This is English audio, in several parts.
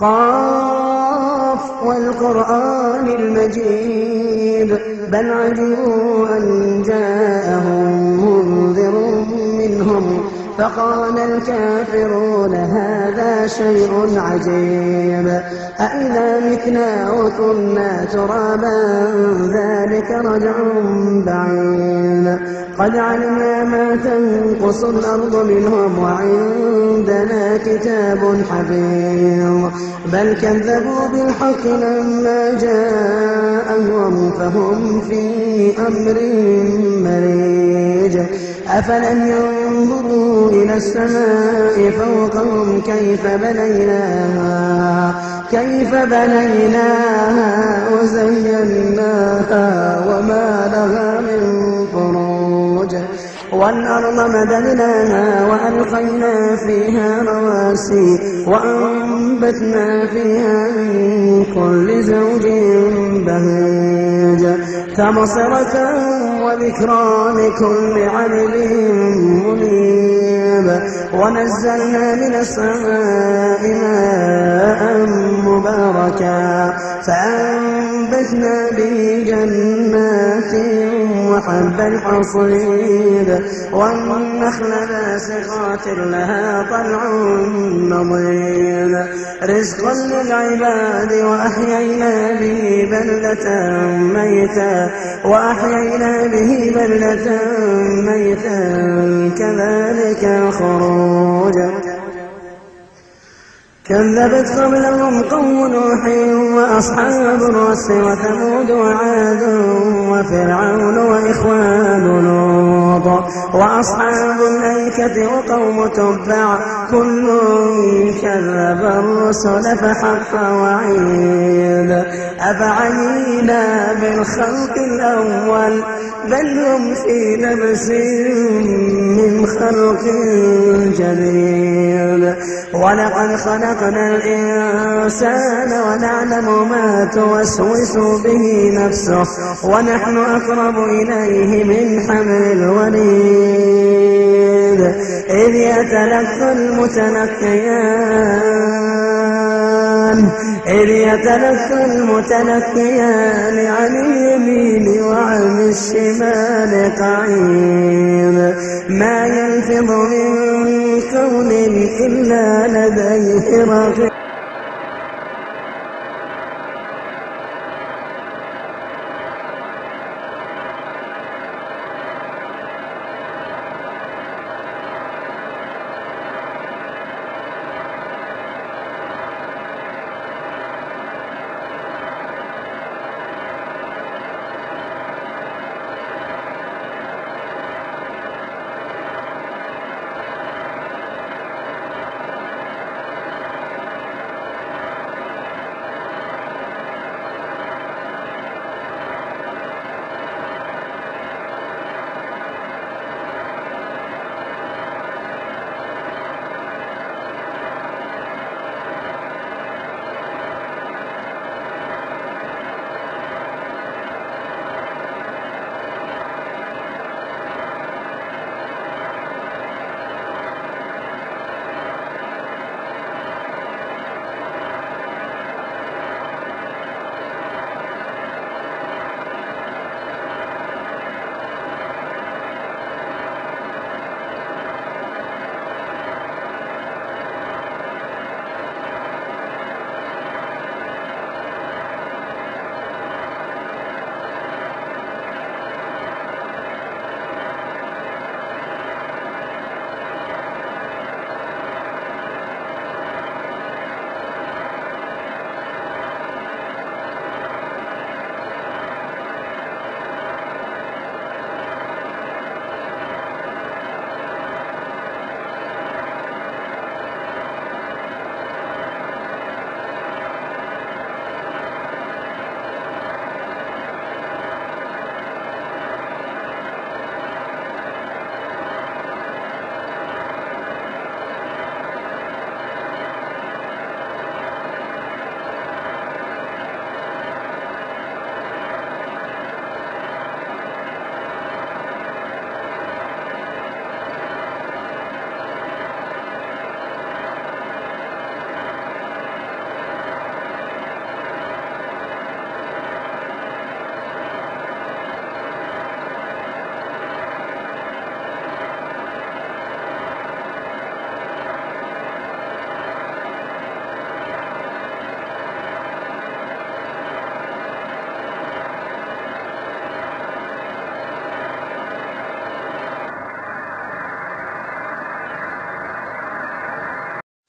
قاف والقرآن المجيد بل عجبوا أن جاءهم منذر منهم فقال الكافرون هذا شيء عجيب أإذا متنا وكنا ترابا ذلك رجع بعيد قد علمنا ما تنقص الأرض منهم وعندنا كتاب حفيظ بل كذبوا بالحق لما جاءهم فهم في أمر مريج أفلم ينظروا إلى السماء فوقهم كيف بنيناها وزيناها وما لها من فروج والأرض مددناها وألقينا فيها رواسي وأنبتنا فيها من كل زوج بهيج تبصرة وذكرى لكل عبد منيب ونزلنا من السماء ماء مباركا فأنبتنا به جنات وحب الحصيد والنخل باسقات لها طلع نضيد رزقا للعباد وأحيينا به بلدة ميتا كذلك الخروج كذبت قبلهم قوم نوح وأصحاب الرس وثمود وعاد وفرعون وإخوان لوط وأصحاب الأيكة وقوم تبع كل كذب الرسل فحق وعيد أفعينا بالخلق الأول بل هم في لبس من خلق جديد ولقد خلقنا الإنسان ونعلم ما توسوس به نفسه ونحن أقرب إليه من حبل الوريد إذ يتلقى المتلقيان عن اليمين وعن الشمال قعيد ما يلفظ من قول إلا لديه رقيب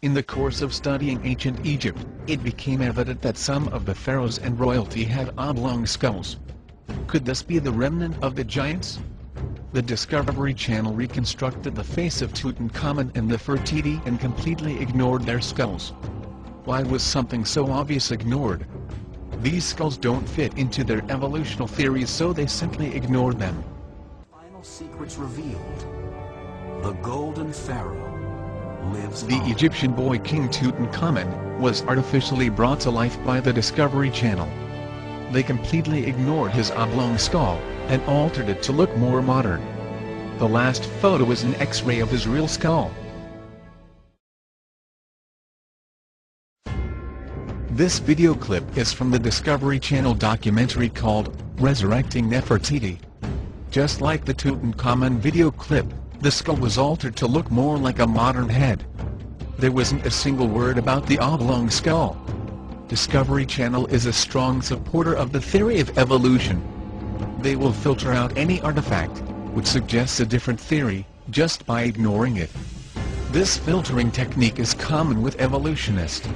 In the course of studying ancient Egypt, it became evident that some of the pharaohs and royalty had oblong skulls. Could this be the remnant of the giants? The Discovery Channel reconstructed the face of Tutankhamun and Nefertiti and completely ignored their skulls. Why was something so obvious ignored? These skulls don't fit into their evolutional theories, so they simply ignored them. Final secrets revealed. The Golden Pharaoh lives The on. Egyptian boy King Tutankhamun was artificially brought to life by the Discovery Channel. They completely ignored his oblong skull and altered it to look more modern. The last photo is an X-ray of his real skull. This video clip is from the Discovery Channel documentary called Resurrecting Nefertiti. Just like the Tutankhamun video clip, the skull was altered to look more like a modern head. There wasn't a single word about the oblong skull. Discovery Channel is a strong supporter of the theory of evolution. They will filter out any artifact which suggests a different theory just by ignoring it. This filtering technique is common with evolutionists.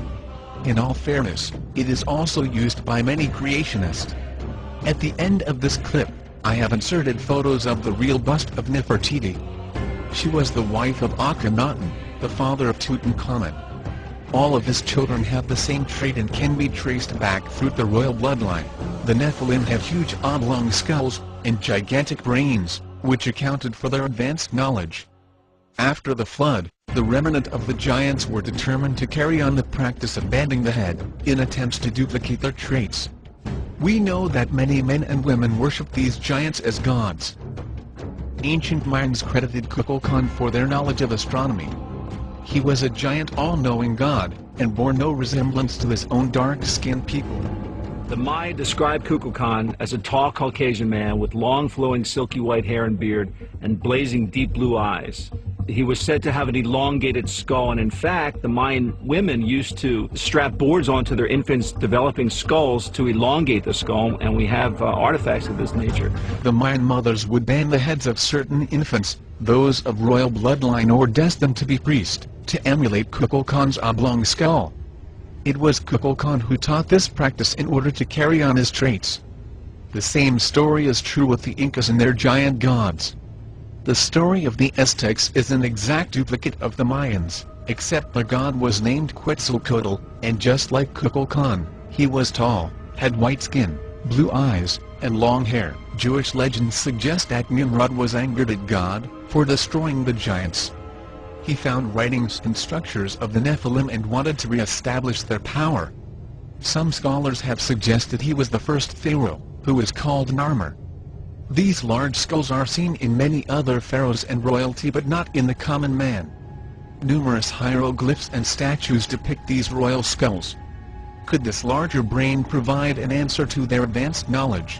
In all fairness, it is also used by many creationists. At the end of this clip, I have inserted photos of the real bust of Nefertiti. She was the wife of Akhenaten, the father of Tutankhamun. All of his children have the same trait and can be traced back through the royal bloodline. The Nephilim have huge oblong skulls and gigantic brains, which accounted for their advanced knowledge. After the flood, the remnant of the giants were determined to carry on the practice of bending the head, in attempts to duplicate their traits. We know that many men and women worship these giants as gods. Ancient Mayans credited Kukulkan for their knowledge of astronomy. He was a giant all-knowing god, and bore no resemblance to his own dark-skinned people. The Maya described Kukulkan as a tall Caucasian man with long flowing silky white hair and beard and blazing deep blue eyes. He was said to have an elongated skull, and in fact the Mayan women used to strap boards onto their infants' developing skulls to elongate the skull, and we have artifacts of this nature. The Mayan mothers would bend the heads of certain infants, those of royal bloodline or destined to be priests, to emulate Kukulkan's oblong skull. It was Kukulkan who taught this practice in order to carry on his traits. The same story is true with the Incas and their giant gods. The story of the Aztecs is an exact duplicate of the Mayans, except the god was named Quetzalcoatl, and just like Kukulkan, he was tall, had white skin, blue eyes, and long hair. Jewish legends suggest that Nimrod was angered at God for destroying the giants. He found writings and structures of the Nephilim and wanted to re-establish their power. Some scholars have suggested he was the first pharaoh, who is called Narmer. These large skulls are seen in many other pharaohs and royalty, but not in the common man. Numerous hieroglyphs and statues depict these royal skulls. Could this larger brain provide an answer to their advanced knowledge?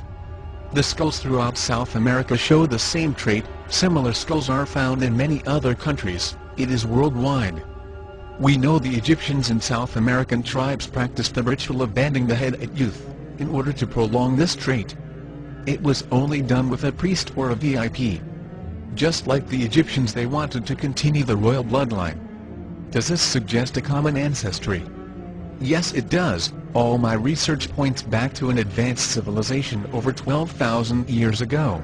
The skulls throughout South America show the same trait. Similar skulls are found in many other countries. It is worldwide. We know the Egyptians and South American tribes practiced the ritual of bending the head at youth, in order to prolong this trait. It was only done with a priest or a VIP. Just like the Egyptians, they wanted to continue the royal bloodline. Does this suggest a common ancestry? Yes, it does. All my research points back to an advanced civilization over 12,000 years ago.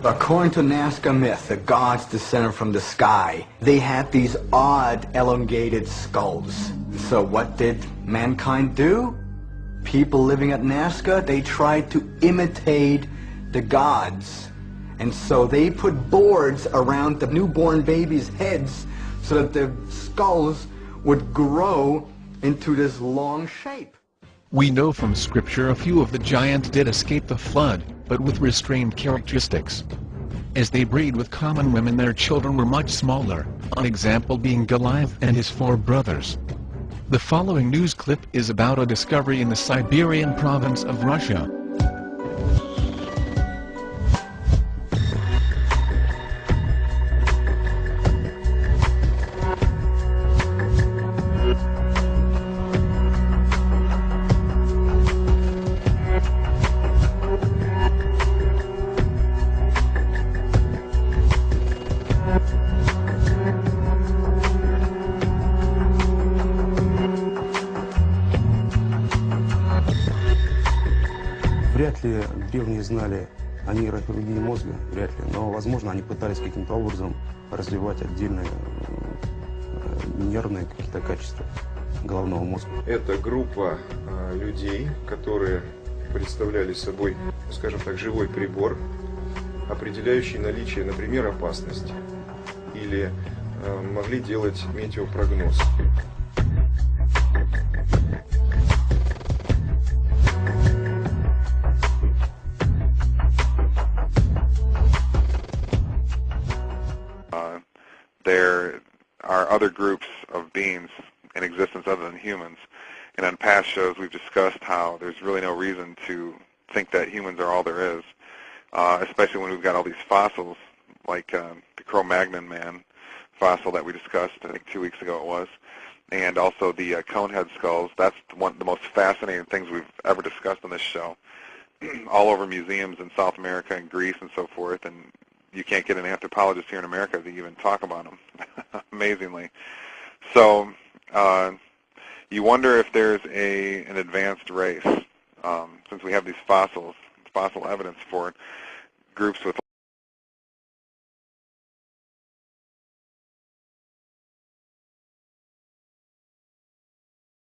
According to Nazca myth, the gods descended from the sky. They had these odd, elongated skulls. So what did mankind do? People living at Nazca, they tried to imitate the gods. And so they put boards around the newborn babies' heads so that the skulls would grow into this long shape. We know from scripture a few of the giants did escape the flood, but with restrained characteristics. As they breed with common women, their children were much smaller, an example being Goliath and his 4 brothers. The following news clip is about a discovery in the Siberian province of Russia. Вряд ли древние знали о нейрохирургии мозга, вряд ли, но, возможно, они пытались каким-то образом развивать отдельные нервные какие-то качества головного мозга. Это группа людей, которые представляли собой, скажем так, живой прибор, определяющий наличие, например, опасности, или могли делать метеопрогноз. There are other groups of beings in existence other than humans, and on past shows we've discussed how there's really no reason to think that humans are all there is, especially when we've got all these fossils, like the Cro-Magnon man fossil that we discussed, I think 2 weeks ago it was, and also the conehead skulls. That's one of the most fascinating things we've ever discussed on this show, all over museums in South America and Greece and so forth, and you can't get an anthropologist here in America to even talk about them, amazingly. So you wonder if there's an advanced race, since we have these fossil evidence for it, groups with